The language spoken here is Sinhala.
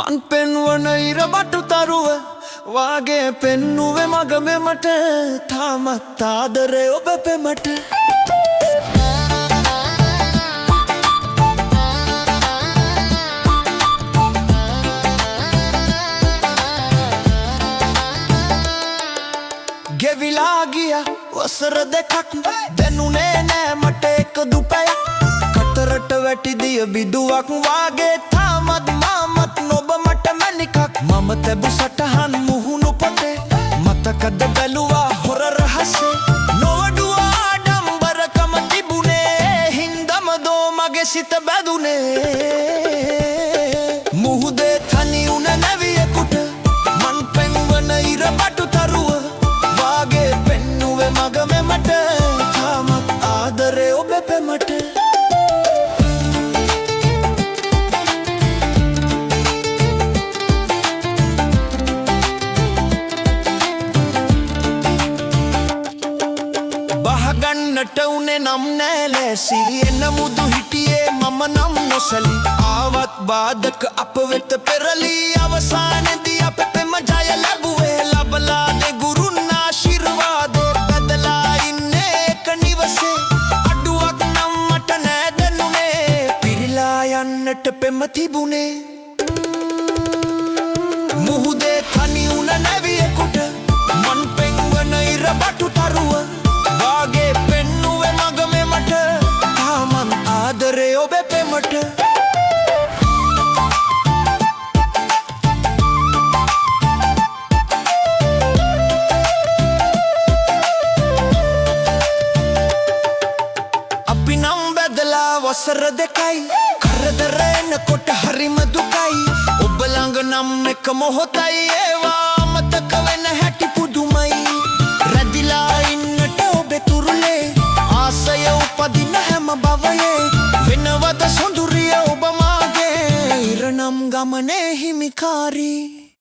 මන් පෙන්වන ඉර බටු තරුව වාගේ පෙන්නුවේ මග මෙමට තාමත් ආදරේ ඔබ පෙමට ගෙවිලා ගියා වසර දෙකක් දැනුනේ නෑ මට එකදු පැයක් කතරට වැටි දිය බිදුවක් වාගේ තාමත් මාමත් නොබ මට මැණිකක් මම තැබු සටහන් මුහුණු පොතේ මතකද බැලුවා හොර රහසේ නොවඩුව ආඩම්බරකම තිබුණේ හින්දම දෝ මගේ සිත බැදුනේ මුහුදේ තනි උන නැවියෙකුට මන් පෙන්වන ඉර බටු තරුව වාගේ පෙන්නුවේ මග මෙමට තාමත් ආදරේ ඔබ පෙමට බහගන්නට උනේ නම් නෑ ලෑසි එන මුදු හිටියේ මම නම් නොසැලී ආවත් බාධක අප වෙත පෙරලී අවසානයේදී අප පෙම ජය ලැබුවේ ලබලා දේ ගුරුන් ආශිර්වාදේ බදලා ඉන්නේ එක නිවසේ අඩුවක් නම් මට නෑ දැනුනේ පිරීලා යන්නට පෙම තිබුණේ මුහුදේ තනි උන නැවියෙකුට මන් පෙන්වන ඉර බටු තරුව වාගේ පෙන්නුවේ මග මෙමට තාමත් ආදරේ ඔබ පෙමට අපි නම් බැදලා වසර දෙකයි කරදර එනකොට හරිම දුකයි ඔබ ළඟ නම් එක මොහොතයි ඒවා අමතක වෙන හැටි පුදුමයි රැඳිලා ඉන්නට ඔබේ තුරුලේ ආසය උපදින හැම භවයේ වෙනවද සොඳුරිය ඔබ මාගේ ඉරනම් ගමනේ හිමිකාරී